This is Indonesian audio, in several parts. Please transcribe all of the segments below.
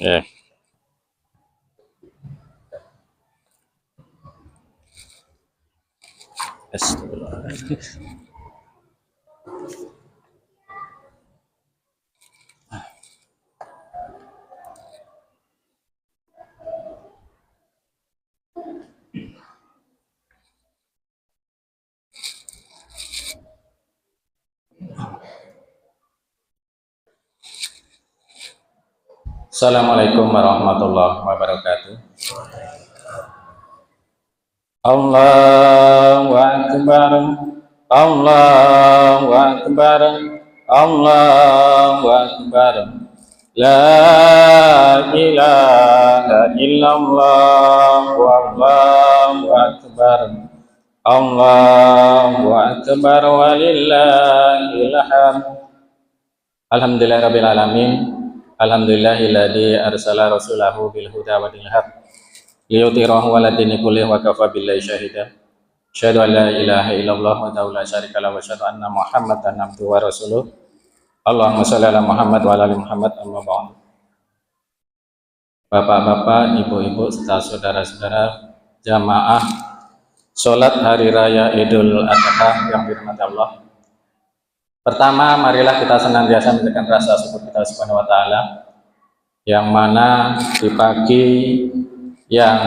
Yeah. Assalamualaikum warahmatullahi wabarakatuh. Allahu Akbar, Allahu Akbar, Allahu Akbar. La ilaha illallah, wallahu akbar. Allahu Akbar walillahil hamd. Alhamdulillahirabbil alamin. Alhamdulillahilladzi arsala rasulahu bil huda wa dinil haq liyudhhirahu 'ala dini kullih wa kafa billahi syahida. Asyhadu an la ilaha illallah wa la syarika lahu wa asyhadu anna Muhammadan abduhu wa rasuluh. Allahumma shalli ala Muhammad wa ala ali Muhammad. Amma ba'du. Bapak-bapak, ibu-ibu serta saudara-saudara jamaah salat hari raya Idul Adha yang dirahmati Allah. Pertama, marilah kita senantiasa menjadikan rasa syukur kita Subhanahu wa taala, yang mana di pagi yang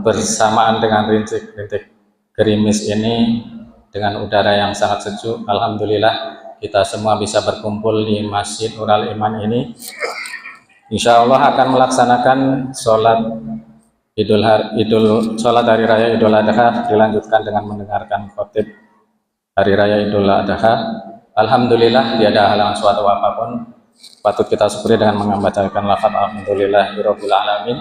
bersamaan dengan rintik-rintik gerimis ini dengan udara yang sangat sejuk, alhamdulillah kita semua bisa berkumpul di Masjid Nurul Iman ini. Insya Allah akan melaksanakan sholat sholat hari raya Idul Adha, dilanjutkan dengan mendengarkan khotib hari raya Idul Adha. Alhamdulillah, tiada halangan suatu apapun, patut kita syukuri dengan membacakan lafaz alhamdulillahirabbil alamin.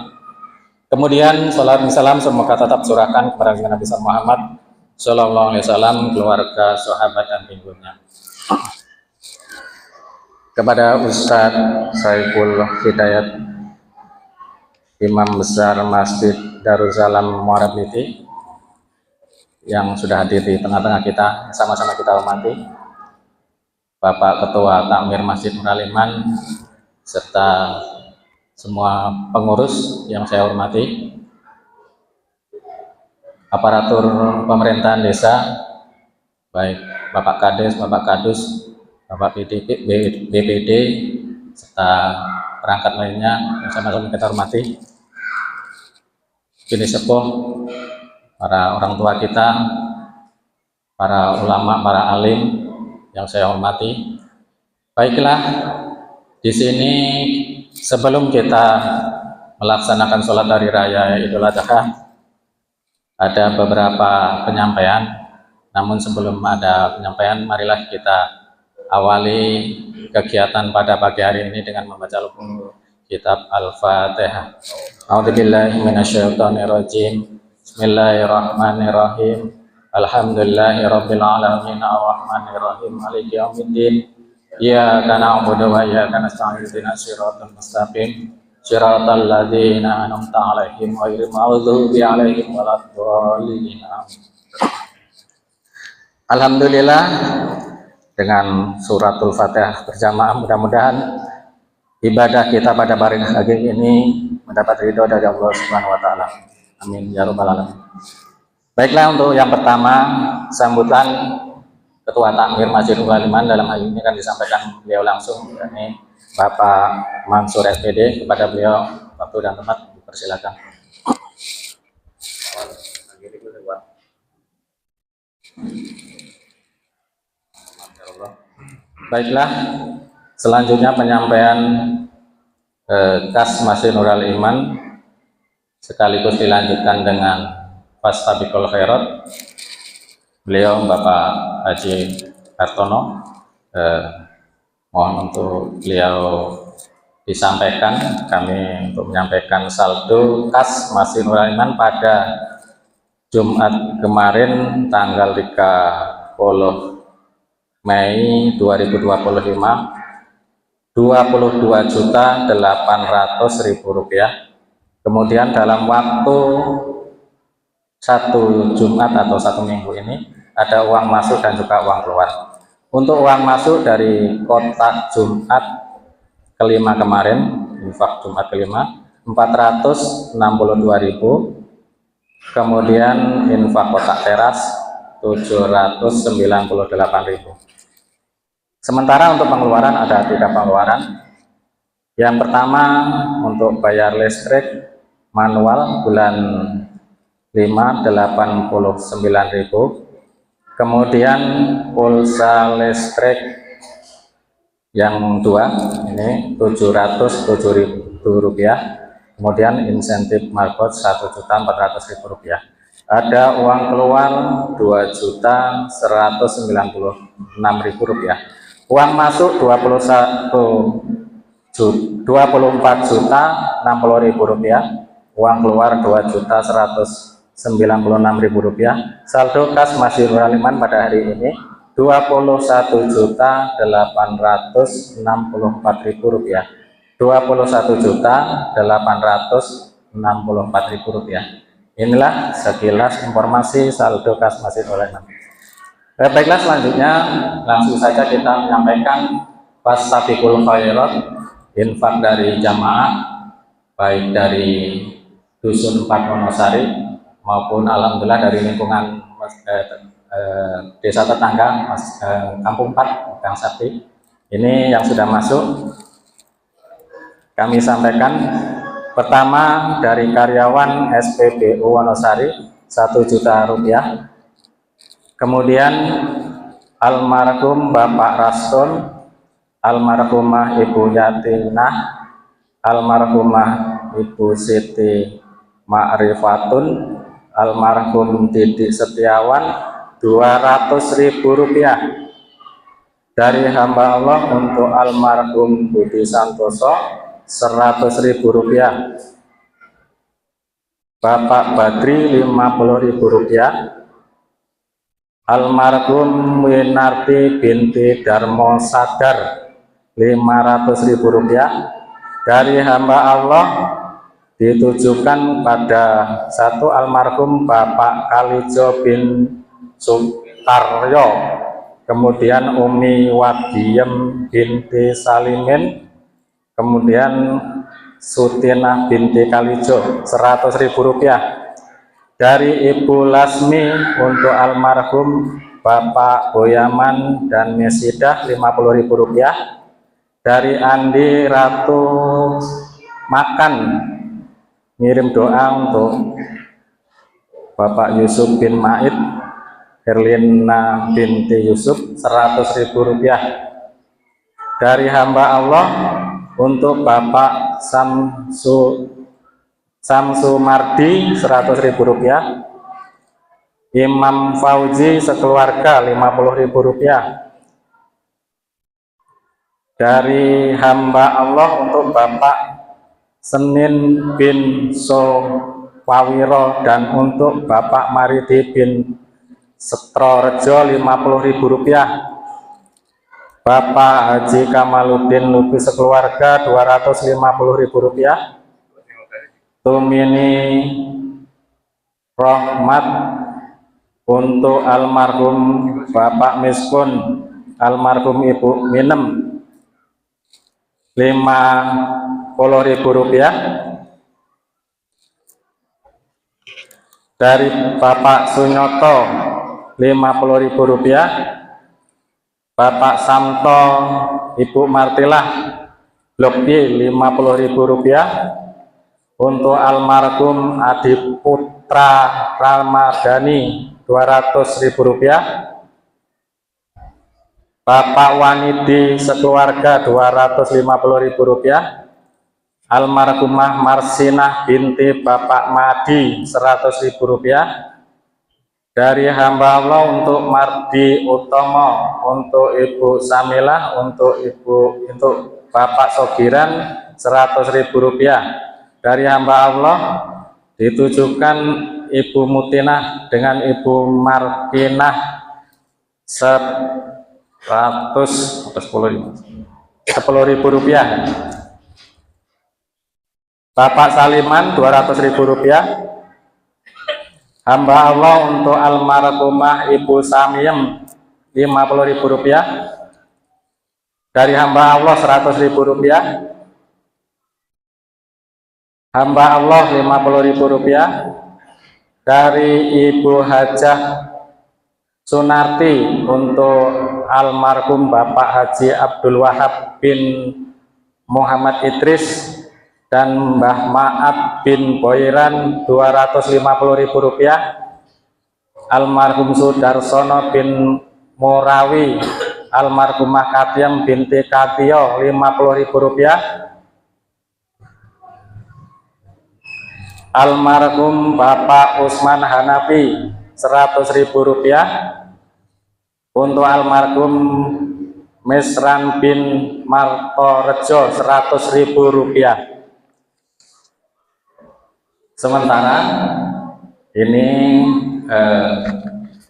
Kemudian salat dan salam semoga tetap surahkan kepada Nabi Muhammad sallallahu alaihi wasallam, keluarga, sahabat dan pengikutnya. Kepada Ustadz Saiful Hidayat, Imam Besar Masjid Darussalam Muarabiti, yang sudah hadir di tengah-tengah kita, sama-sama kita hormati. Bapak Ketua Takmir Masjid Nurul Iman serta semua pengurus yang saya hormati, aparatur pemerintahan desa, baik Bapak Kades, Bapak Kadus, Bapak BPD serta perangkat lainnya yang sama-sama kita hormati, bini sepuh, para orang tua kita, para ulama, para alim yang saya hormati. Baiklah, di sini sebelum kita melaksanakan sholat hari raya Idul Adha, ada beberapa penyampaian. Namun sebelum ada penyampaian, marilah kita awali kegiatan pada pagi hari ini dengan membaca kitab Al-Fatihah. A'udzubillahi minasyaitonirrajim. Bismillahirrahmanirrahim. Alhamdulillahirabbil alamin arrahmanirrahim maliki yaumiddin. Iyyaka na'budu wa iyyaka nasta'in ihdinas siratal mustaqim siratal ladzina an'amta 'alaihim ghairil maghdubi 'alaihim waladdallin. Alhamdulillah, dengan suratul Fatihah berjamaah mudah-mudahan ibadah kita pada hari ini mendapat ridho dari Allah Subhanahu wa taala. Amin ya rabbal alamin. Baiklah, untuk yang pertama sambutan Ketua Takmir Masjidil Iman dalam hal ini kan disampaikan beliau langsung, yakni Bapak Mansur SPD. Kepada beliau waktu dan tempat dipersilakan. Baiklah, selanjutnya penyampaian Kas Masjid Nurul Iman sekaligus dilanjutkan dengan Fastabiqul Khairat. Beliau Bapak Haji Hartono, mohon untuk beliau disampaikan, kami untuk menyampaikan saldo Kas Masjid Nurul Iman pada Jumat kemarin tanggal 30 Mei 2025, Rp22.800.000. Kemudian dalam waktu satu Jumat atau satu minggu ini ada uang masuk dan juga uang keluar. Untuk uang masuk dari kotak Jumat kelima kemarin, infak Jumat kelima 462.000. Kemudian infak kotak teras 798.000. Sementara untuk pengeluaran ada 3 pengeluaran. Yang pertama untuk bayar listrik manual bulan 5 89.000. Kemudian pulsa listrik yang 2 ini 707.000 rupiah. Kemudian insentif marbot 1.400.000 rupiah. Ada uang keluar 2.196.000 rupiah. Uang masuk 24.060.000 rupiah. Uang keluar 2.196.000 rupiah. Saldo kas Masjid Nurul Iman pada hari ini 21.864.000 rupiah. 21.864.000 rupiah. Inilah sekilas informasi saldo kas Masjid Nurul Iman. Baiklah, selanjutnya langsung saja kita menyampaikan Fastabiqul Khairat, infak dari jamaah baik dari Dusun 4 Wonosari maupun alhamdulillah dari lingkungan desa tetangga Kampung 4 Gang Sakti. Ini yang sudah masuk kami sampaikan. Pertama dari karyawan SPBU Wonosari 1 juta rupiah. Kemudian almarhum Bapak Raston, almarhumah Ibu Yatinah, almarhumah Ibu Siti Ma'rifatun, almarhum Didik Setiawan 200.000 rupiah. Dari hamba Allah untuk almarhum Budi Santoso 100.000 rupiah. Bapak Badri 50.000 rupiah. Almarhum Winarti binti Darmo Sadar 500.000 rupiah. Dari hamba Allah ditujukan pada satu almarhum Bapak Kalijo bin Sukaryo, kemudian Umi Wadiem binti Salimin, kemudian Sutinah binti Kalijo 100.000 rupiah. Dari Ibu Lasmi untuk almarhum Bapak Boyaman dan Mesidah 50.000 rupiah. Dari Andi Ratu Makan ngirim doa untuk Bapak Yusuf bin Maid, Herlina binti Yusuf 100.000 rupiah. Dari hamba Allah untuk Bapak Samsu Mardi Rp100.000, Imam Fauzi sekeluarga Rp50.000. Dari hamba Allah untuk Bapak Senin bin Sowawiro dan untuk Bapak Maridi bin Setrorejo Rp50.000. Bapak Haji Kamaluddin Lubis sekeluarga Rp250.000. Tumini Rahmat untuk almarhum Bapak Miskun, almarhum Ibu Minem Rp50.000. Dari Bapak Sunyoto Rp50.000. Bapak Samto Ibu Martilah Blok B Rp50.000. Untuk almarhum Adi Putra Ramadhani Rp200.000. Bapak Wanidi sekeluarga Rp250.000. Almarhumah Marsinah binti Bapak Madi Rp100.000. Dari hamba Allah untuk Mardi Utomo, untuk Ibu Samilah, untuk Bapak Sogiran Rp100.000. Dari hamba Allah ditujukan Ibu Mutinah dengan Ibu Markinah Rp10.000. Bapak Saliman Rp200.000. Hamba Allah untuk almarhumah Ibu Samiem Rp50.000. Dari hamba Allah Rp100.000. Hamba Allah Rp50.000. Dari Ibu Hajah Sunarti untuk almarhum Bapak Haji Abdul Wahab bin Muhammad Idris dan Mbah Ma'at bin Boyran Rp250.000. Almarhum Sudarsono bin Morawi, almarhumah Katiem binti Katio Rp50.000. Almarhum Bapak Usman Hanafi Rp100.000. Untuk almarhum Misran bin Martorejo Rp100.000. Sementara ini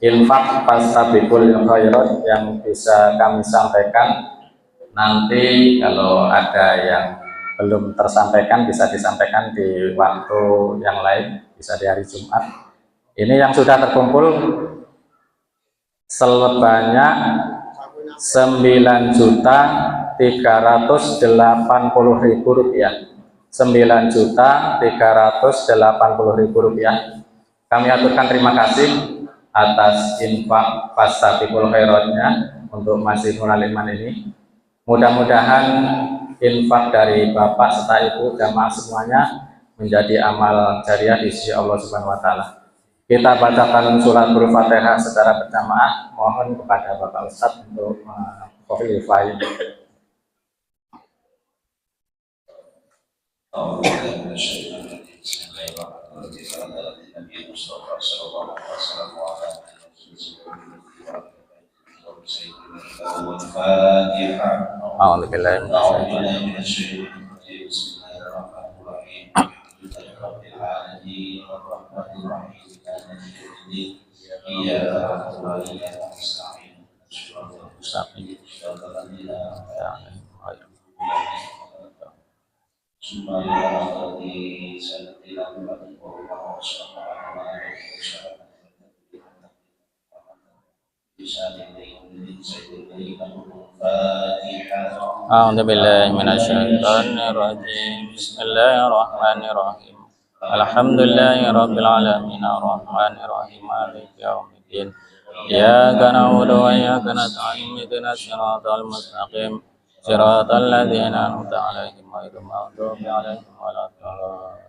infak fastabiqul khairat yang bisa kami sampaikan. Nanti kalau ada yang belum tersampaikan bisa disampaikan di waktu yang lain, bisa di hari Jumat. Ini yang sudah terkumpul sebanyak Rp9.380.000. Rp9.380.000. Kami aturkan terima kasih atas infak fastabiqul khairatnya untuk Masjid Nurul Iman ini. Mudah-mudahan infak dari Bapak serta Ibu jamaah semuanya menjadi amal jariah di sisi Allah Subhanahu wa taala. Kita bacakan surat Al-Fatihah secara berjamaah. Mohon kepada Bapak Ustadz untuk menghafal. A'udzubillahiminasyaitonirrajim. Bismillahirrahmanirrahim. Alhamdulillahirabbil alamin arrahmanirrahim maliki yaumiddin. Iyyaka na'budu wa iyyaka nasta'in ihdinas siratal mustaqim siratal ladzina an'amta 'alaihim ghairil maghdubi 'alaihim waladdallin.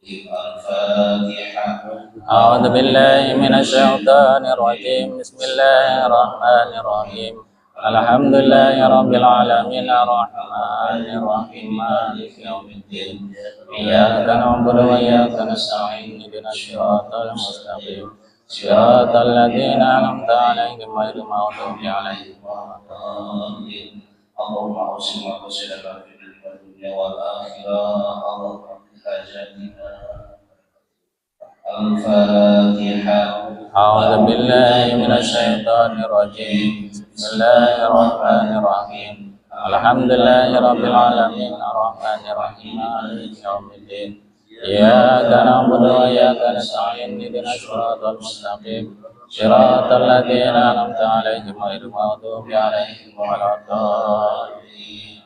الفاتحة. أعوذ بالله من الشيطان الرجيم. بسم الله الرحمن الرحيم. الحمد لله رب العالمين الرحمن الرحيم مالك يوم الدين إياك نعبد وإياك نستعين اهدنا الصراط المستقيم صراط الذين أنعمت عليهم غير المغضوب عليهم ولا الضالين. اللهم أوصل وسلم في الدنيا والآخرة. اللهم حاجاتنا. الفاتحة. أعوذ بالله من الشيطان الرجيم. بسم الله الرحمن الرحيم. الحمد لله رب العالمين الرحمن الرحيم مالك يوم الدين إياك نعبد وإياك نستعين اهدنا الصراط المستقيم صراط الذين أنعمت عليهم غير المغضوب عليهم ولا الضالين.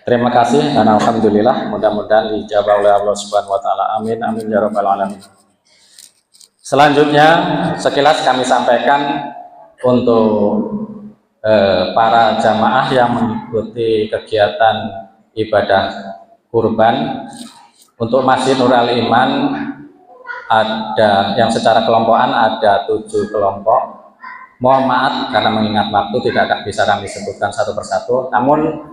Terima kasih dan alhamdulillah, mudah-mudahan dijawab oleh Allah Subhanahu wa taala. Amin amin ya rabbal alamin. Selanjutnya sekilas kami sampaikan untuk para jamaah yang mengikuti kegiatan ibadah kurban untuk Masjid Nurul Iman, ada yang secara kelompokan ada 7 kelompok. Mohon maaf karena mengingat waktu tidak bisa kami sebutkan satu persatu, namun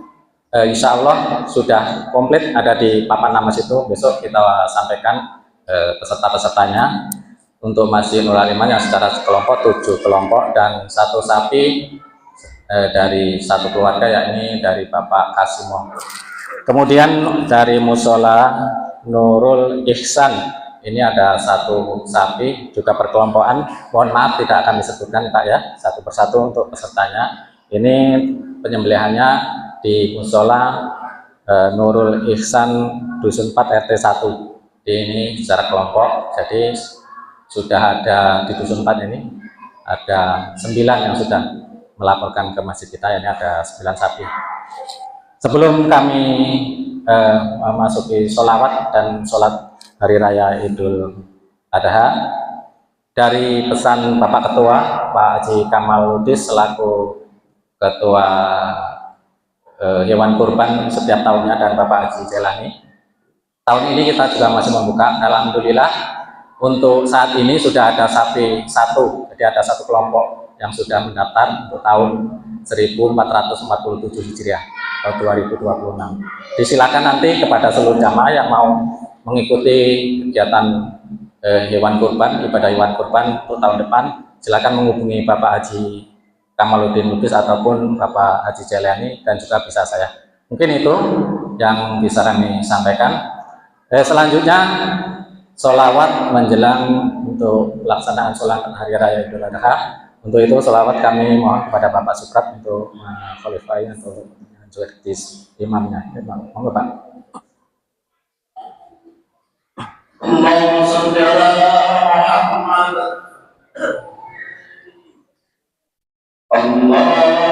insya Allah sudah komplit ada di papan nama situ. Besok kita sampaikan peserta-pesertanya. Untuk Masjid Nurul Iman yang secara kelompok 7 kelompok dan 1 sapi dari 1 keluarga, yakni dari Bapak Kasimo. Kemudian dari Musola Nurul Ihsan ini ada 1 sapi juga perkelompokan. Mohon maaf tidak akan disebutkan Pak ya, satu persatu untuk pesertanya. Ini penyembelihannya di Musola Nurul Ihsan Dusun 4 RT 1. Ini secara kelompok, jadi sudah ada di Dusun 4 ini ada 9 yang sudah melaporkan ke masjid kita. Ini ada 9 sapi. Sebelum kami memasuki sholawat dan sholat Hari Raya Idul Adha, dari pesan Bapak Ketua Pak Haji Kamal Lubis selaku Ketua hewan kurban setiap tahunnya dan Bapak Haji Jelani, tahun ini kita juga masih membuka. Alhamdulillah untuk saat ini sudah ada sapi 1, jadi ada 1 kelompok yang sudah mendaftar untuk tahun 1447 Hijriah atau 2026. Disilakan nanti kepada seluruh jamaah yang mau mengikuti kegiatan hewan kurban, ibadah hewan kurban untuk tahun depan, silakan menghubungi Bapak Haji Kamaluddin Lubis ataupun Bapak Haji Jelani, dan juga bisa saya. Mungkin itu yang bisa kami sampaikan. Selanjutnya sholawat menjelang untuk pelaksanaan sholat Hari Raya Idul Adha. Untuk itu sholawat kami mohon kepada Bapak Suprat untuk mengkhalifai untuk menjadi imamnya. Monggo Pak. Allahumma shalli ala Muhammad.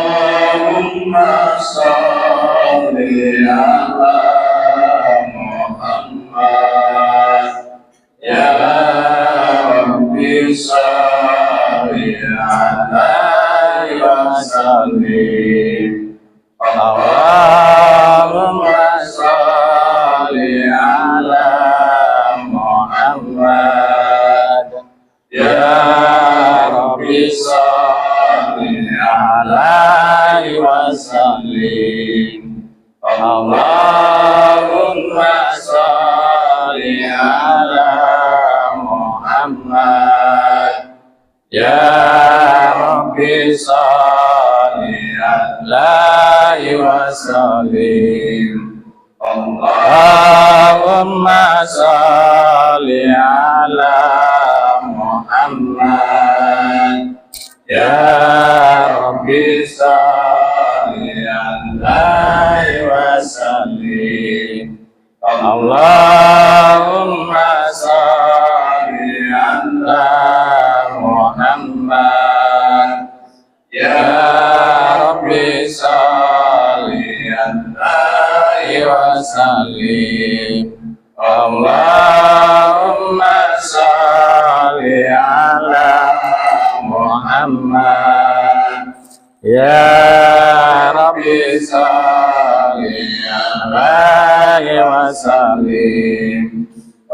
Allahumma shalli ala Muhammad. Ya Rabbi shalli alaihi wa sallim. Allahumma shalli ala Muhammad. Ya Rabbi shalli alaihi wa sallim. Allahumma shalli ala Muhammad. Ya Rabbi shalli alaihi wa sallim. Allahumma shalli ala Muhammad. Ya Rabbi shalli alaihi wa sallim. Allahumma shalli ala Muhammad. Ya Rabbi shalli alaihi wa sallim. Allahumma shalli ala Muhammad. Ya Rabbi shalli alaihi وسلم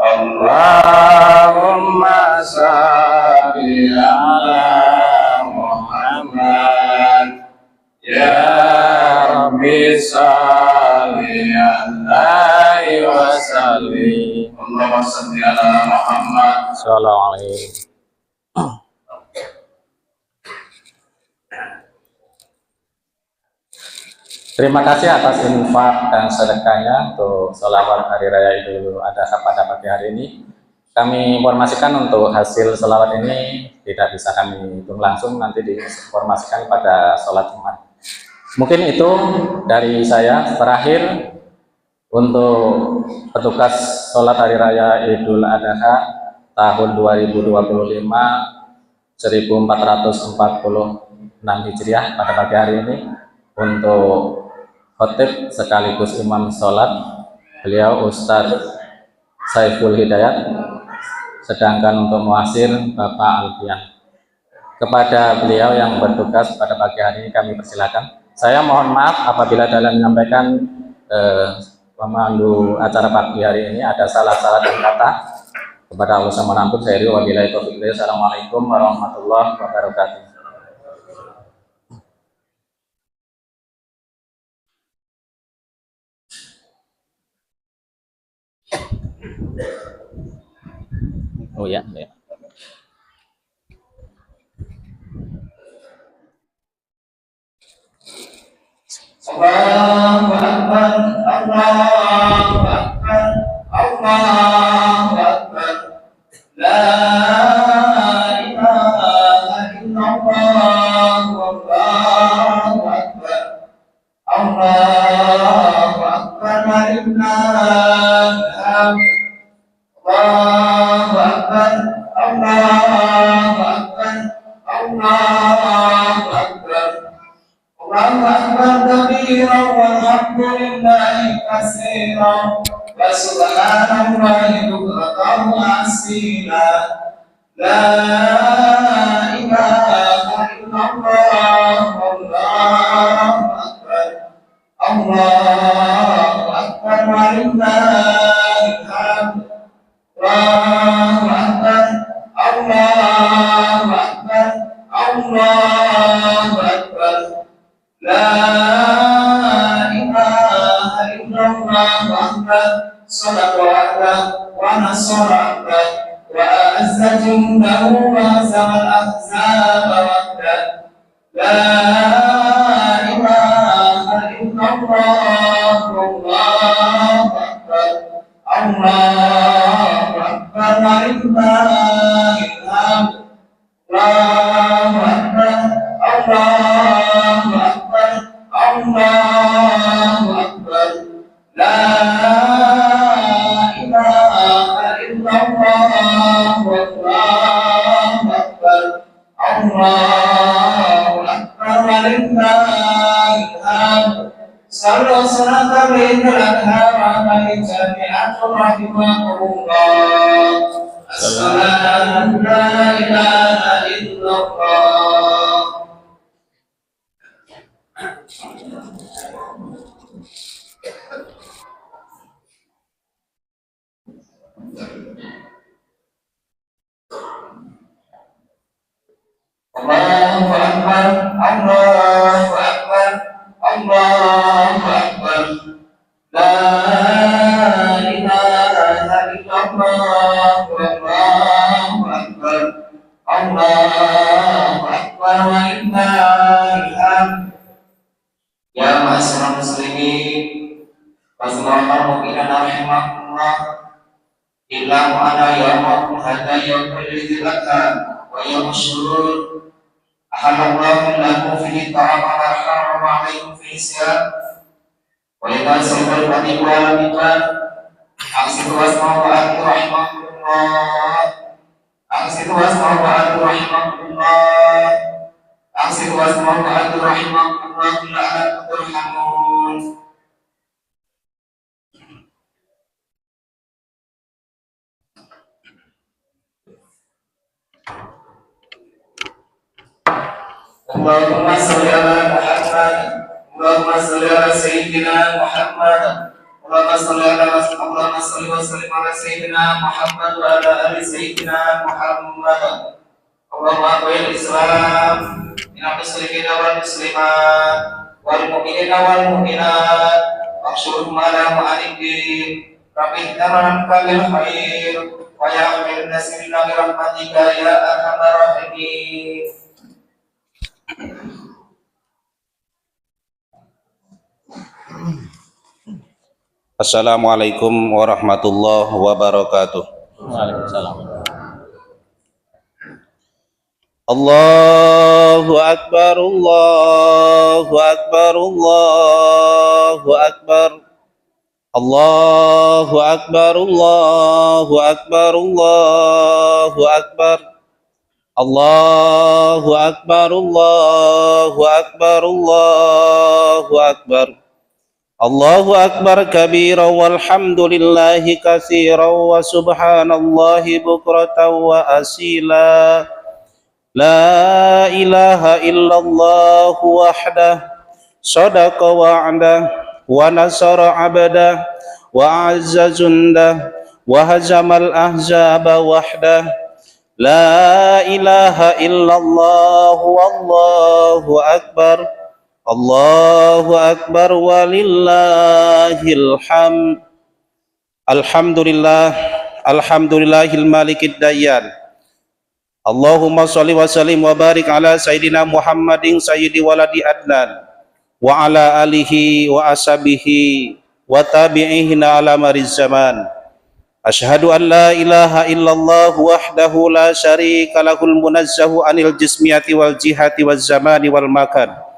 اللهم صل على محمد يا ربي صل عليه وسلم اللهم صل على محمد Sallallahu alaihi. Terima kasih atas infak dan sedekahnya untuk sholawat hari raya Idul Adha pada pagi hari ini. Kami informasikan untuk hasil sholawat ini tidak bisa kami hitung langsung, nanti diinformasikan pada sholat Jumat. Mungkin itu dari saya. Terakhir, untuk petugas sholat hari raya Idul Adha tahun 2025 1446 Hijriah pada pagi hari ini, untuk khotib sekaligus imam sholat beliau Ustadz Saiful Hidayat, sedangkan untuk muasir Bapak Alfian. Kepada beliau yang bertugas pada pagi hari ini kami persilakan. Saya mohon maaf apabila dalam menyampaikan pemandu acara pagi hari ini ada salah-salah kata. Kepada Allah sama ampun. Saya wabillahi taufiq. Assalamualaikum warahmatullahi wabarakatuh. Oh ya, ya. Allahu Akbar, Allahu Akbar, Allahu Akbar. La ilaha illallah, Allahu Akbar, Allahu Akbar, walillahil hamd. Allahu Akbar, Allahu Akbar, Allahu Akbar. Allahu Akbar kabiran walhamdulillahi katsiran wa subhanallahi bukratan wa asila. La ilaha illallah, Allahu Akbar, Allahu Akbar, walillahil hamd. Allahu Akbar, Allahu Akbar, Allahu Akbar. La ilaha illallah Muhammad sallallahu wa nasara wa a'azza jundahu wa hazama al-ahzaba wahdah. La ilaha illallah, Allahu Akbar, Allahu Akbar, walillahil hamd. Allahu Akbar, Allahu Akbar, Allahu Akbar. La ilaha illallah, Allahu Akbar, Allahu Akbar, walillahil hamd. Sallu salatan lil adha wa jami'atul rahimakumullah. Assalamu la ilaha illallah. Allahu Akbar, Allahu Akbar, Allahu Akbar. La ilaha illallah, Allahu Akbar, Allahu Akbar, walillahil hamd. Ya ma'asyiral muslimin, fassallallahu mu'minan rahimakumullah. Ilmu ana yawmakum hadha yawmul lidhilaka wa yawmul syurur. Ahallallahu lakum fihi ta'ama wa harrama alaikum fihi siyam. Wa idza sallal fatihu wa al-iman aqsidu wasma'u wa atu rahimakumullah. Aqsidu wasma'u wa atu rahimakumullah. Aqsidu wasma'u wa atu rahimakumullah. La'allakum turhamun. Allahumma salli ala Muhammad, Allahumma salli ala Sayyidina Muhammad, اللهم صل وسلم على سيدنا محمد وعلى آل سيدنا محمد. اللهم أقوي الإسلام من المسلمين والمسلمات والمؤمنين والمؤمنات واحشرهم على معاني الدين. رب اهدنا بالخير ويغفر الناس منا برحمتك يا أرحم الراحمين. Assalamualaikum warahmatullahi wabarakatuh. Waalaikumsalam. Allahu Akbar, Allahu Akbar, Allahu Akbar. Allahu Akbar, Allahu Akbar, Allahu Akbar. Allahu Akbar, Allahu Akbar, Allahu Akbar. Allahu Akbar kabira walhamdulillahi katsira wa subhanallahi bukratan wa asila. La ilaha illallah wahdah sadaqa wa'dah wa nasara 'abdah wa 'azza jundah wa hazamal ahzaba wahdah. La ilaha illallah wallahu akbar. Allahu Akbar walillahil hamd. Alhamdulillah, alhamdulillahil malikid dayyan. Allahumma shalli wa sallim wa barik ala sayyidina Muhammadin sayyidi waladi adnan wa ala alihi wa ashabihi wa tabi'ihina ala mariz zaman. Asyhadu an la ilaha illallah wahdahu la syarika lahul munazzahu anil jismiyati wal jihati waz zamani wal makan.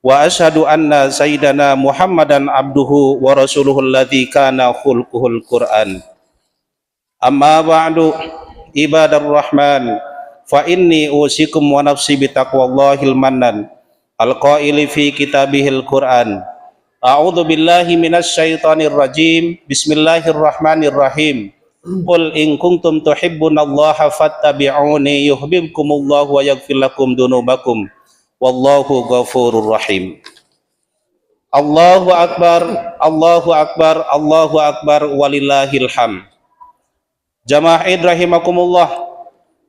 Wa asyhadu anna sayyidana Muhammadan abduhu wa rasuluhu alladzi kana khulquhul Qur'an. Amma ba'du, ibadar rahman, fa inni usikum wa nafsi bitaqwallahil mannan alqaili fi kitabihil Qur'an. A'udzu billahi minasy syaithanir rajim. Bismillahirrahmanirrahim. Qul in kuntum tuhibbunallaha fattabi'uni yuhibbukumullahu wa yaghfir lakum dzunubakum. Wallahu ghafurur rahim. Allahu Akbar, Allahu Akbar, Allahu Akbar walillahil hamd. Jamaah Id rahimakumullah,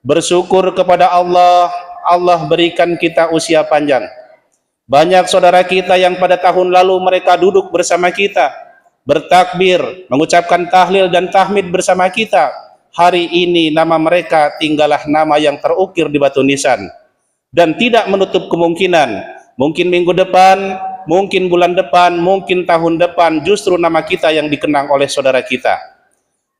bersyukur kepada Allah, Allah berikan kita usia panjang. Banyak saudara kita yang pada tahun lalu mereka duduk bersama kita, bertakbir, mengucapkan tahlil dan tahmid bersama kita. Hari ini nama mereka tinggallah nama yang terukir di batu nisan. Dan tidak menutup kemungkinan, mungkin minggu depan, mungkin bulan depan, mungkin tahun depan, justru nama kita yang dikenang oleh saudara kita.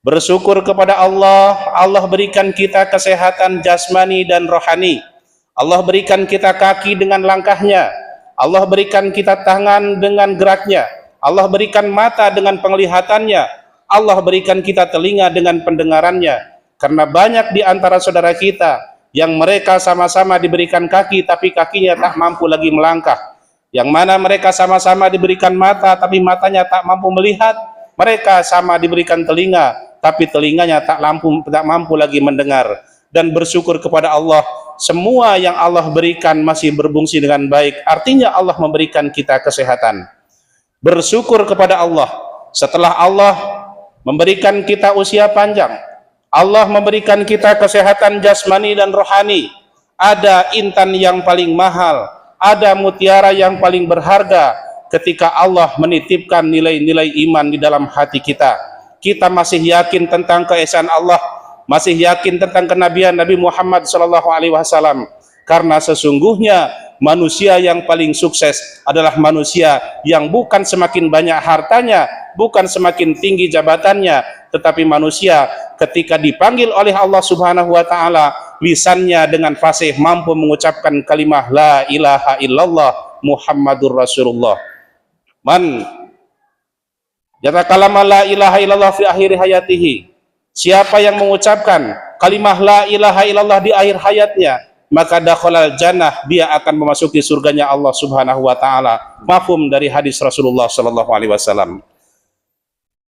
Bersyukur kepada Allah, Allah berikan kita kesehatan jasmani dan rohani. Allah berikan kita kaki dengan langkahnya. Allah berikan kita tangan dengan geraknya. Allah berikan mata dengan penglihatannya. Allah berikan kita telinga dengan pendengarannya. Karena banyak di antara saudara kita yang mereka sama-sama diberikan kaki tapi kakinya tak mampu lagi melangkah, yang mana mereka sama-sama diberikan mata tapi matanya tak mampu melihat, mereka sama diberikan telinga tapi telinganya tak mampu lagi mendengar. Dan bersyukur kepada Allah, semua yang Allah berikan masih berfungsi dengan baik, artinya Allah memberikan kita kesehatan. Bersyukur kepada Allah, setelah Allah memberikan kita usia panjang, Allah memberikan kita kesehatan jasmani dan rohani. Ada intan yang paling mahal, ada mutiara yang paling berharga ketika Allah menitipkan nilai-nilai iman di dalam hati kita. Kita masih yakin tentang keesaan Allah, masih yakin tentang kenabian Nabi Muhammad SAW. Karena sesungguhnya manusia yang paling sukses adalah manusia yang bukan semakin banyak hartanya, bukan semakin tinggi jabatannya, tetapi manusia ketika dipanggil oleh Allah Subhanahu wa taala, lisannya dengan fasih mampu mengucapkan kalimah la ilaha illallah Muhammadur Rasulullah. Man yatakalama la ilaha illallah fi akhir hayatihi, siapa yang mengucapkan kalimah la ilaha illallah di akhir hayatnya, maka dakhalal jannah, dia akan memasuki surganya Allah Subhanahu wa taala. Mafhum dari hadis Rasulullah sallallahu alaihi wasallam.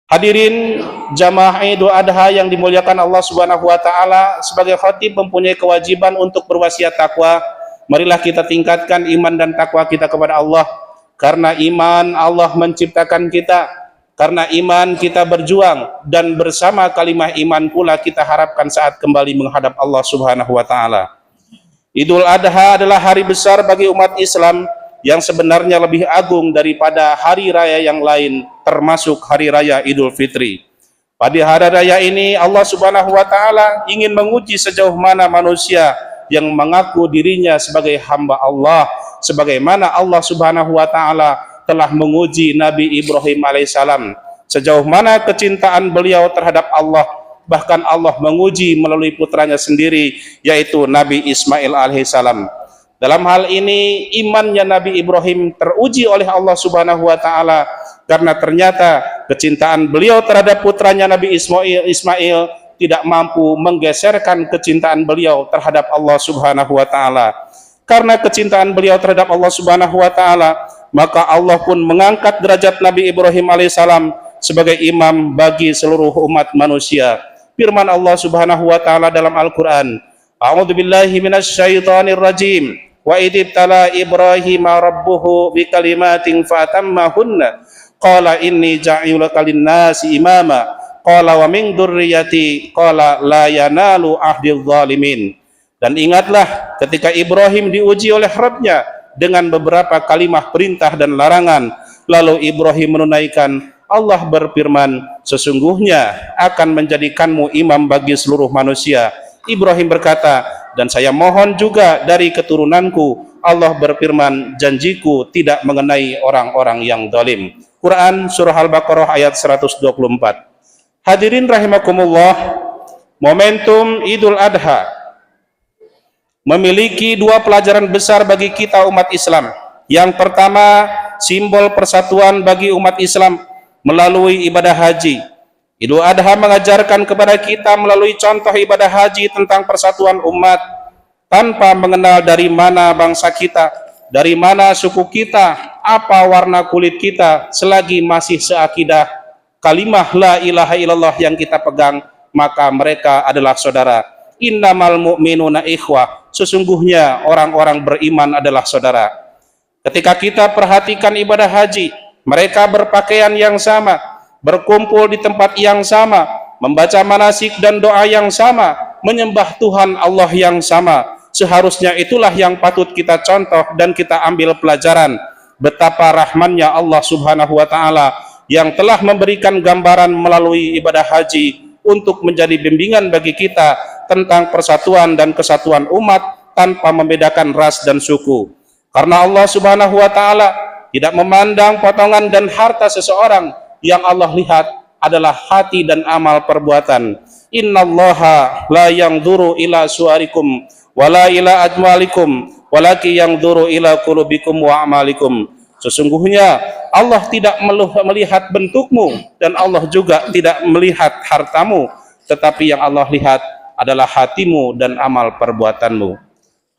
Hadirin jamaah Idul Adha yang dimuliakan Allah Subhanahu wa taala, sebagai khatib mempunyai kewajiban untuk berwasiat takwa. Marilah kita tingkatkan iman dan takwa kita kepada Allah. Karena iman, Allah menciptakan kita. karena iman kita berjuang, dan bersama kalimah iman pula kita harapkan saat kembali menghadap Allah Subhanahu wa taala. Idul Adha adalah hari besar bagi umat Islam yang sebenarnya lebih agung daripada hari raya yang lain, termasuk hari raya Idul Fitri. Pada hari raya ini Allah Subhanahu wa taala ingin menguji sejauh mana manusia yang mengaku dirinya sebagai hamba Allah, sebagaimana Allah Subhanahu wa taala telah menguji Nabi Ibrahim alaihissalam, sejauh mana kecintaan beliau terhadap Allah. Bahkan Allah menguji melalui putranya sendiri, yaitu Nabi Ismail alaihissalam. Dalam hal ini imannya Nabi Ibrahim teruji oleh Allah Subhanahu wa taala, karena ternyata kecintaan beliau terhadap putranya Nabi Ismail tidak mampu menggeserkan kecintaan beliau terhadap Allah Subhanahu wa taala. Karena kecintaan beliau terhadap Allah Subhanahu wa taala, maka Allah pun mengangkat derajat Nabi Ibrahim alaihissalam sebagai imam bagi seluruh umat manusia. Firman Allah Subhanahu wa taala dalam Al-Qur'an, A'udzubillahi minasyaitonir rajim. Wa idibtala Ibrahim rabbuhu bikalimatin fatammahunna. Qala inni ja'iluka lin-nasi imama. Qala wa min dzurriyyati. Qala la yanalu ahdidz zalimin. Dan ingatlah ketika Ibrahim diuji oleh Rabb-Nya dengan beberapa kalimah perintah dan larangan, lalu Ibrahim menunaikan. Allah berfirman, sesungguhnya akan menjadikanmu imam bagi seluruh manusia. Ibrahim berkata, dan saya mohon juga dari keturunanku. Allah berfirman, janjiku tidak mengenai orang-orang yang zalim. Quran surah Al-Baqarah ayat 124. Hadirin rahimakumullah, momentum Idul Adha memiliki dua pelajaran besar bagi kita umat Islam. Yang pertama, simbol persatuan bagi umat Islam melalui ibadah haji. Idul Adha mengajarkan kepada kita melalui contoh ibadah haji tentang persatuan umat, tanpa mengenal dari mana bangsa kita, dari mana suku kita, apa warna kulit kita, selagi masih seakidah kalimah la ilaha illallah yang kita pegang, maka mereka adalah saudara. Innamal mu'minuna ikhwah, sesungguhnya orang-orang beriman adalah saudara. Ketika kita perhatikan ibadah haji, mereka berpakaian yang sama, berkumpul di tempat yang sama, membaca manasik dan doa yang sama, menyembah Tuhan Allah yang sama. Seharusnya itulah yang patut kita contoh dan kita ambil pelajaran betapa rahmannya Allah Subhanahu wa taala yang telah memberikan gambaran melalui ibadah haji untuk menjadi bimbingan bagi kita tentang persatuan dan kesatuan umat tanpa membedakan ras dan suku. Karena Allah Subhanahu wa taala tidak memandang potongan dan harta seseorang, yang Allah lihat adalah hati dan amal perbuatan. Innallaha la yanzuru ila suarikum wala ila ajmalikum walakin yanzuru ila qulubikum wa amalikum. Sesungguhnya Allah tidak melihat bentukmu dan Allah juga tidak melihat hartamu, tetapi yang Allah lihat adalah hatimu dan amal perbuatanmu.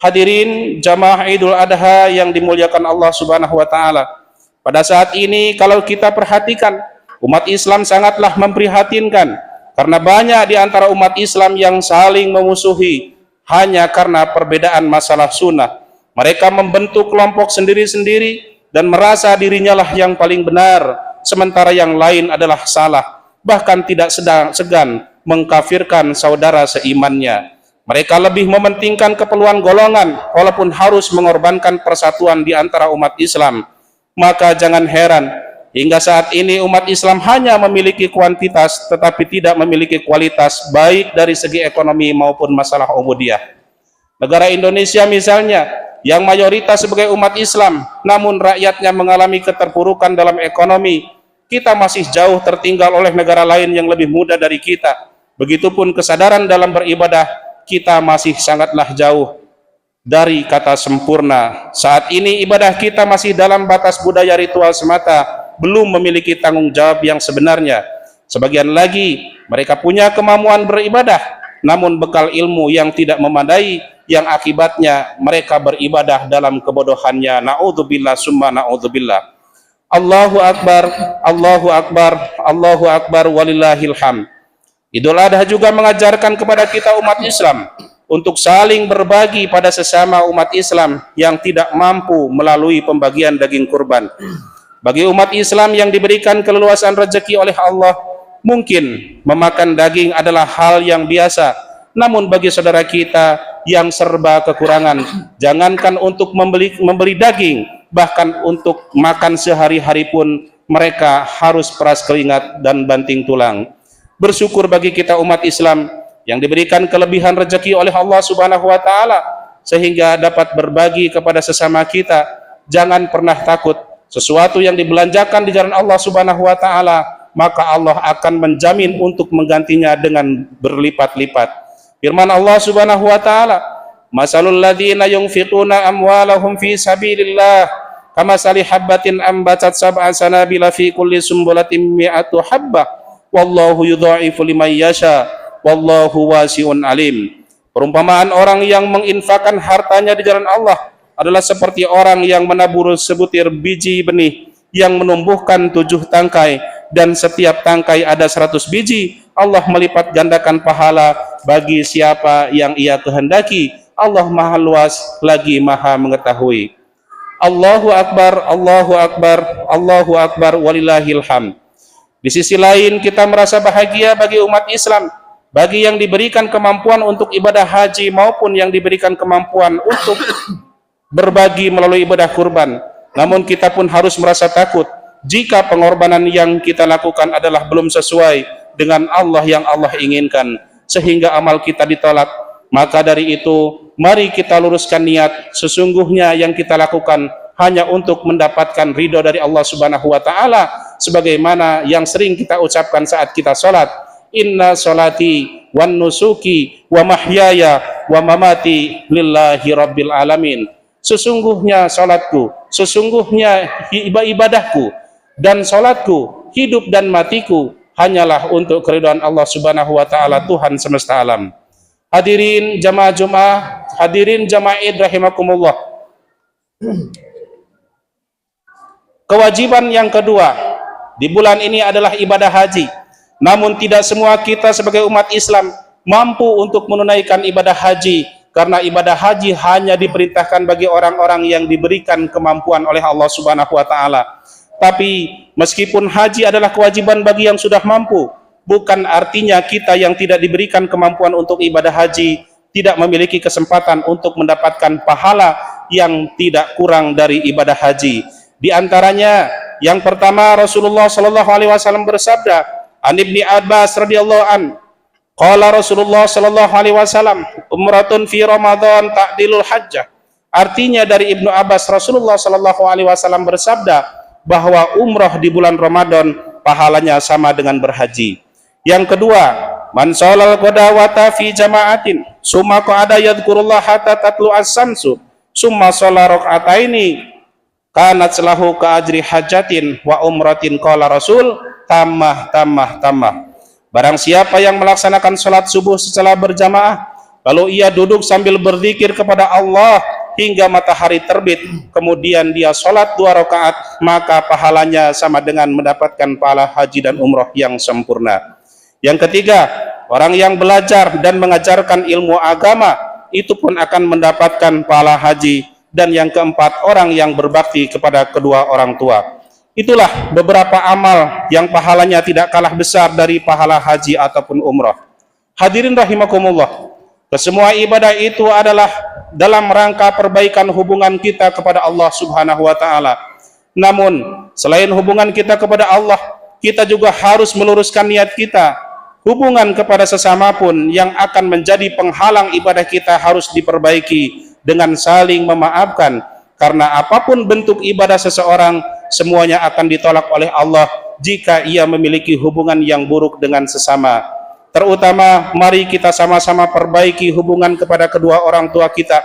Hadirin jamaah Idul Adha yang dimuliakan Allah Subhanahu wa taala. Pada saat ini kalau kita perhatikan, umat Islam sangatlah memprihatinkan karena banyak di antara umat Islam yang saling memusuhi hanya karena perbedaan masalah sunnah. Mereka membentuk kelompok sendiri-sendiri dan merasa dirinya lah yang paling benar, sementara yang lain adalah salah. Bahkan tidak segan mengkafirkan saudara seimannya. Mereka lebih mementingkan keperluan golongan walaupun harus mengorbankan persatuan di antara umat Islam. Maka jangan heran hingga saat ini umat Islam hanya memiliki kuantitas tetapi tidak memiliki kualitas, baik dari segi ekonomi maupun masalah ubudiyah. Negara Indonesia misalnya, yang mayoritas sebagai umat Islam, namun rakyatnya mengalami keterpurukan dalam ekonomi. Kita masih jauh tertinggal oleh negara lain yang lebih muda dari kita. Begitupun kesadaran dalam beribadah, kita masih sangatlah jauh dari kata sempurna. Saat ini ibadah kita masih dalam batas budaya ritual semata, belum memiliki tanggung jawab yang sebenarnya. Sebagian lagi, mereka punya kemampuan beribadah, namun bekal ilmu yang tidak memadai, yang akibatnya mereka beribadah dalam kebodohannya. Na'udzubillah summa na'udzubillah. Allahu Akbar, Allahu Akbar, Allahu Akbar, walillahil hamd. Idul Adha juga mengajarkan kepada kita umat Islam untuk saling berbagi pada sesama umat Islam yang tidak mampu melalui pembagian daging kurban. Bagi umat Islam yang diberikan keleluasan rezeki oleh Allah, mungkin memakan daging adalah hal yang biasa. Namun bagi saudara kita yang serba kekurangan, jangankan untuk membeli daging, bahkan untuk makan sehari-hari pun mereka harus peras keringat dan banting tulang. Bersyukur bagi kita umat Islam yang diberikan kelebihan rezeki oleh Allah Subhanahu wa taala sehingga dapat berbagi kepada sesama kita. Jangan pernah takut, sesuatu yang dibelanjakan di jalan Allah Subhanahu wa taala, maka Allah akan menjamin untuk menggantinya dengan berlipat-lipat. Firman Allah Subhanahu wa taala, "Masalul ladzina yunfiquna amwalahum fi sabilillah kamasali habbatin ambatat sab'a sanabila fi kulli sumbulatin mi'atu habbah wallahu yudha'ifu liman yasha wallahu wasi'un alim." Perumpamaan orang yang menginfakkan hartanya di jalan Allah adalah seperti orang yang menabur sebutir biji benih yang menumbuhkan 7 tangkai, dan setiap tangkai ada 100 biji. Allah melipat gandakan pahala bagi siapa yang ia kehendaki. Allah maha luas lagi maha mengetahui. Allahu Akbar, Allahu Akbar, Allahu Akbar, walillahil hamd. Di sisi lain kita merasa bahagia bagi umat Islam, bagi yang diberikan kemampuan untuk ibadah haji maupun yang diberikan kemampuan untuk berbagi melalui ibadah kurban. Namun kita pun harus merasa takut jika pengorbanan yang kita lakukan adalah belum sesuai dengan Allah yang Allah inginkan, sehingga amal kita ditolak. Maka dari itu, mari kita luruskan niat, sesungguhnya yang kita lakukan hanya untuk mendapatkan ridho dari Allah Subhanahu wa taala, sebagaimana yang sering kita ucapkan saat kita sholat, inna sholati wan nusuki wa mahyaya wa mamati lillahi rabbil alamin. Sesungguhnya salatku, sesungguhnya ibadahku dan salatku, hidup dan matiku hanyalah untuk keridhaan Allah Subhanahu wa taala, Tuhan semesta alam. Hadirin jamaah Jumat, hadirin jamaah Id rahimakumullah. Kewajiban yang kedua di bulan ini adalah ibadah haji. Namun tidak semua kita sebagai umat Islam mampu untuk menunaikan ibadah haji, karena ibadah haji hanya diperintahkan bagi orang-orang yang diberikan kemampuan oleh Allah Subhanahu wa taala. Tapi meskipun haji adalah kewajiban bagi yang sudah mampu, bukan artinya kita yang tidak diberikan kemampuan untuk ibadah haji tidak memiliki kesempatan untuk mendapatkan pahala yang tidak kurang dari ibadah haji. Di antaranya yang pertama, Rasulullah sallallahu alaihi wasallam bersabda, An Ibni Abbas radhiyallahu an, qala Rasulullah sallallahu alaihi wasallam, umratun fi Ramadan ta'dilul hajjah. Artinya dari Ibnu Abbas, Rasulullah sallallahu alaihi wasallam bersabda bahwa umrah di bulan Ramadan pahalanya sama dengan berhaji. Yang kedua, man sholal qadawata fi jama'atin summa qa'ada yadhkurullah hatta tatlu as-samsu summa shola rak'ataini kanat lahu ka ajri hajatin wa umratin. Qala Rasul tamah. Barang siapa yang melaksanakan sholat subuh setelah berjamaah, lalu ia duduk sambil berzikir kepada Allah hingga matahari terbit, kemudian dia sholat 2 rakaat, maka pahalanya sama dengan mendapatkan pahala haji dan umroh yang sempurna. Yang ketiga, orang yang belajar dan mengajarkan ilmu agama, itu pun akan mendapatkan pahala haji. Dan yang keempat, orang yang berbakti kepada kedua orang tua. Itulah beberapa amal yang pahalanya tidak kalah besar dari pahala haji ataupun umrah. Hadirin rahimakumullah, kesemua ibadah itu adalah dalam rangka perbaikan hubungan kita kepada Allah Subhanahu wa taala. Namun, selain hubungan kita kepada Allah, kita juga harus meluruskan niat kita. Hubungan kepada sesama pun yang akan menjadi penghalang ibadah kita harus diperbaiki dengan saling memaafkan, karena apapun bentuk ibadah seseorang, semuanya akan ditolak oleh Allah jika ia memiliki hubungan yang buruk dengan sesama. Terutama mari kita sama-sama perbaiki hubungan kepada kedua orang tua kita.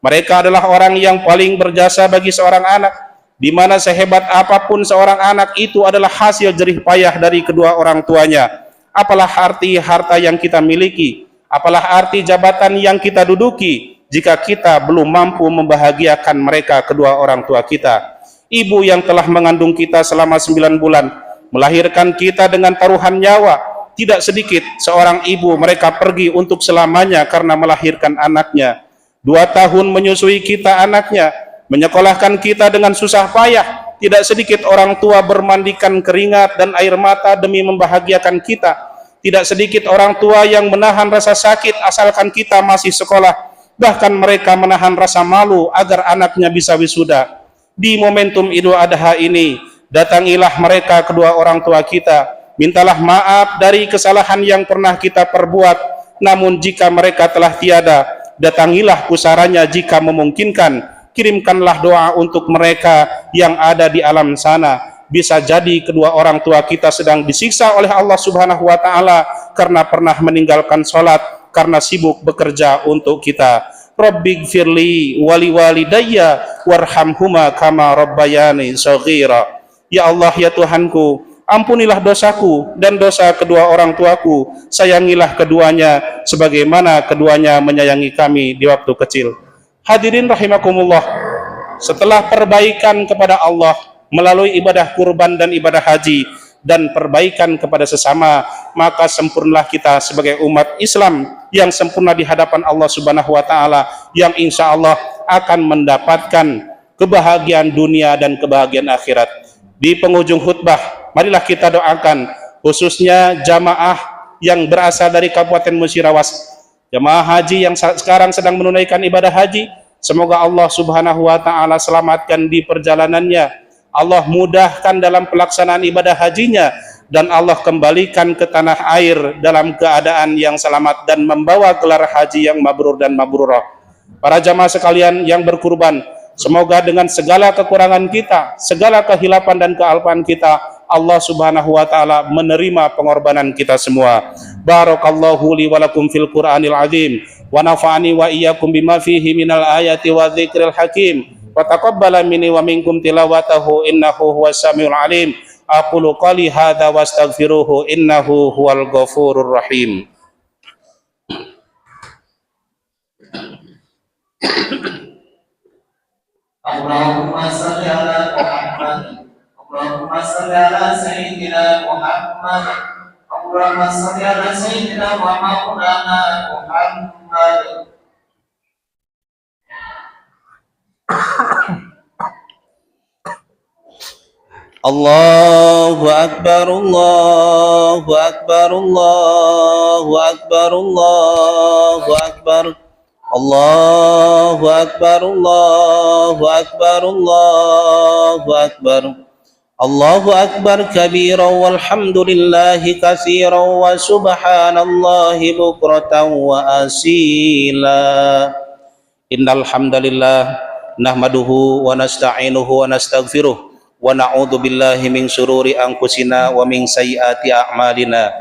Mereka adalah orang yang paling berjasa bagi seorang anak, di mana sehebat apapun seorang anak itu adalah hasil jerih payah dari kedua orang tuanya. Apalah arti harta yang kita miliki, apalah arti jabatan yang kita duduki, jika kita belum mampu membahagiakan mereka kedua orang tua kita. Ibu yang telah mengandung kita selama 9 bulan, melahirkan kita dengan taruhan nyawa, tidak sedikit seorang ibu mereka pergi untuk selamanya karena melahirkan anaknya. 2 tahun menyusui kita anaknya, menyekolahkan kita dengan susah payah, Tidak sedikit orang tua bermandikan keringat dan air mata demi membahagiakan kita. Tidak sedikit orang tua yang menahan rasa sakit asalkan kita masih sekolah. Bahkan mereka menahan rasa malu agar anaknya bisa wisuda. Di momentum Idul Adha ini, datangilah mereka kedua orang tua kita. Mintalah maaf dari kesalahan yang pernah kita perbuat. Namun jika mereka telah tiada, datangilah pusaranya jika memungkinkan. Kirimkanlah doa untuk mereka yang ada di alam sana. Bisa jadi kedua orang tua kita sedang disiksa oleh Allah Subhanahu wa taala karena pernah meninggalkan salat, karena sibuk bekerja untuk kita. Rabbighfirli wali walidayya warhamhuma kama rabbayani shaghira. Ya Allah, ya Tuhanku, ampunilah dosaku dan dosa kedua orang tuaku. Sayangilah keduanya sebagaimana keduanya menyayangi kami di waktu kecil. Hadirin rahimakumullah, setelah perbaikan kepada Allah melalui ibadah kurban dan ibadah haji dan perbaikan kepada sesama, maka sempurnalah kita sebagai umat Islam yang sempurna di hadapan Allah Subhanahu wa taala, yang insya Allah akan mendapatkan kebahagiaan dunia dan kebahagiaan akhirat. Di penghujung khutbah, marilah kita doakan khususnya jamaah yang berasal dari Kabupaten Musirawas, jamaah haji yang sekarang sedang menunaikan ibadah haji. Semoga Allah Subhanahu wa taala selamatkan di perjalanannya, Allah mudahkan dalam pelaksanaan ibadah hajinya, dan Allah kembalikan ke tanah air dalam keadaan yang selamat dan membawa gelar haji yang mabrur dan mabrurah. Para jamaah sekalian yang berkurban, semoga dengan segala kekurangan kita, segala kehilapan dan kealpaan kita, Allah Subhanahu wa taala menerima pengorbanan kita semua. Barakallahu li wa lakum fil Qur'anil azim wa nafa'ani wa iyyakum bima fihi minal ayati wa dzikril hakim wa taqabbala minni wa minkum tilawatahu innahu huwas samiul alim. Aqulu qali hadza wastaghfiruhu innahu huwal ghafurur rahim. Allahumma salli ala Muhammad. Allahumma salli ala Sayyidina Muhammad. Allahumma salli ala Sayyidina wa Maulana Muhammad. Allahu Akbar, Allahu Akbar, Allahu Akbar, Allahu Akbar. Allahu Akbar, Allahu Akbar, Allahu Akbar. Allahu Akbar kabiran walhamdulillahi katsiran wa subhanallahi bukratan wa asila. Innal hamdalillah nahmaduhu wa nasta'inuhu wa nastaghfiruh wa na'udzu billahi min syururi anfusina wa min sayyiati a'malina.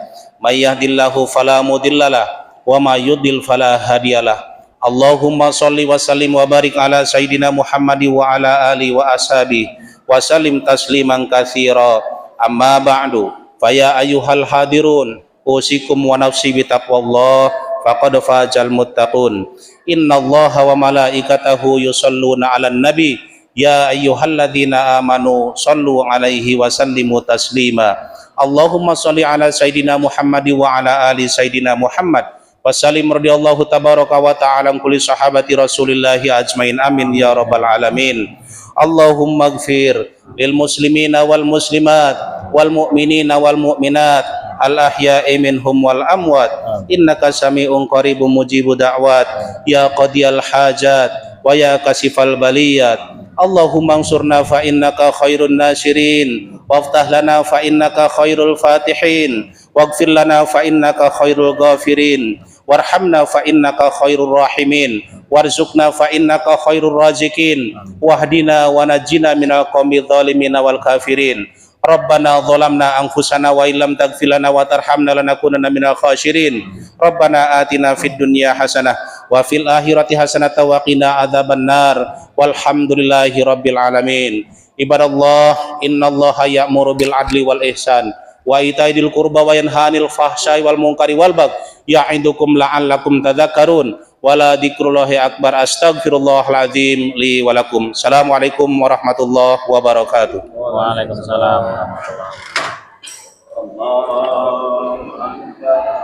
May yahdihillahu fala mudhillalah wa may yudlil fala hadiyalah. Allahumma sholli wa sallim wa barik ala Sayyidina Muhammad wa ala alihi wa ashabihi wa sallim tasliman katsira. Amma ba'du, faya ayyuhal hadirun, usikum wa nafsi bi taqwallah faqad fazal muttaqun. Innallaha wa malaikatahu yusholluna 'alan nabi ya ayyuhalladzina amanu shollu 'alaihi wa sallimu taslima. Allahumma sholli ala Sayyidina Muhammad wa ala ali Sayyidina Muhammad wasallim radhiyallahu tabaraka wa ta'ala kulli sahabati rasulillahi ajmain amin ya rabbal alamin. Allahumma ighfir lil muslimina wal muslimat wal mu'minina wal mu'minat al ahya'i minhum wal amwat innaka sami'un qaribun mujibu da'wat ya qadiyal hajat wa ya kasifal baliyat. Allahumma ansurna fa innaka khairun nasirin waftah lana fa innaka khairul fatihin waghfir lana fa innaka khairul ghafirin warhamna fa innaka khairur rahimin warzuqna fa innaka khairur razikin wahdina wa najjina minal qaumidz zalimin wal kafirin. Rabbana zalamna anfusana wa illam taghfir lana wa tarhamna lanakunanna minal khasirin. Rabbana atina fid dunya hasanah wa fil akhirati hasanah wa qina adzabannar. Walhamdulillahi rabbil alamin. Ibadallah, innallaha ya'muru bil adli wal ihsan wa itaidil qurba wa yanha 'anil fahsya'i wal munkari wal baghi ya'idukum la'allakum tadhakkarun. Wala dzikrullahi akbar. Astaghfirullahal azim li wa lakum. Assalamualaikum warahmatullahi wabarakatuh. Waalaikumsalam warahmatullahi wabarakatuh.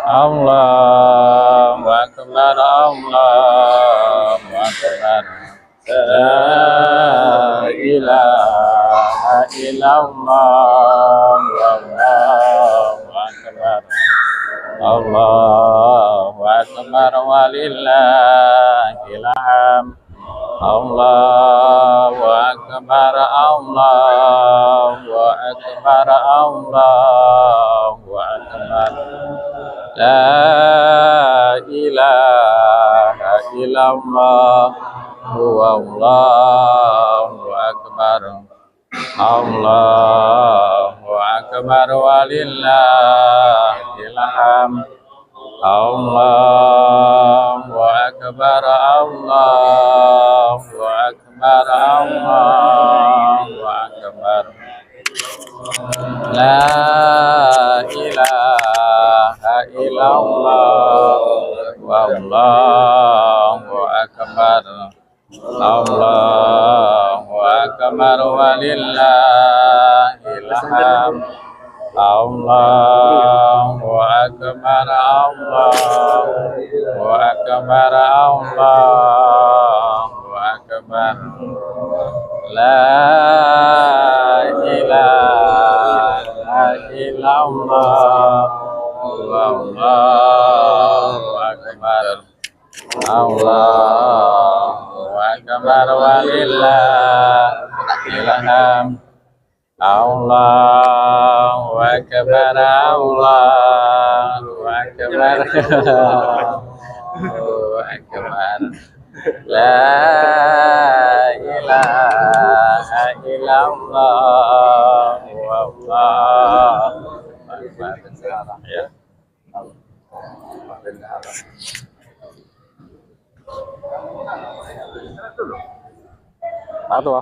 Allahu akbar, Allahu akbar. La ilaha illallah, wallahu akbar, Allahu akbar, walillahil hamd, Allahu akbar, Allahu akbar, Allahu akbar, la ilaha illallah, wallahu akbar, Allahu akbar, walillahil hamd, Allahu akbar, Allahu akbar, Allahu akbar, la ilaha illallah, wallahu akbar, Allahu akbar, walillahil hamd, Allahu akbar, Allahu akbar, Allahu akbar, la ilaha illallah, wallahu akbar, Allahu akbar, walillahil hamd, Allahu akbar, Allahu akbar, Allahu akbar, la ilaha illallah, wallahu akbar. Ya. Satu.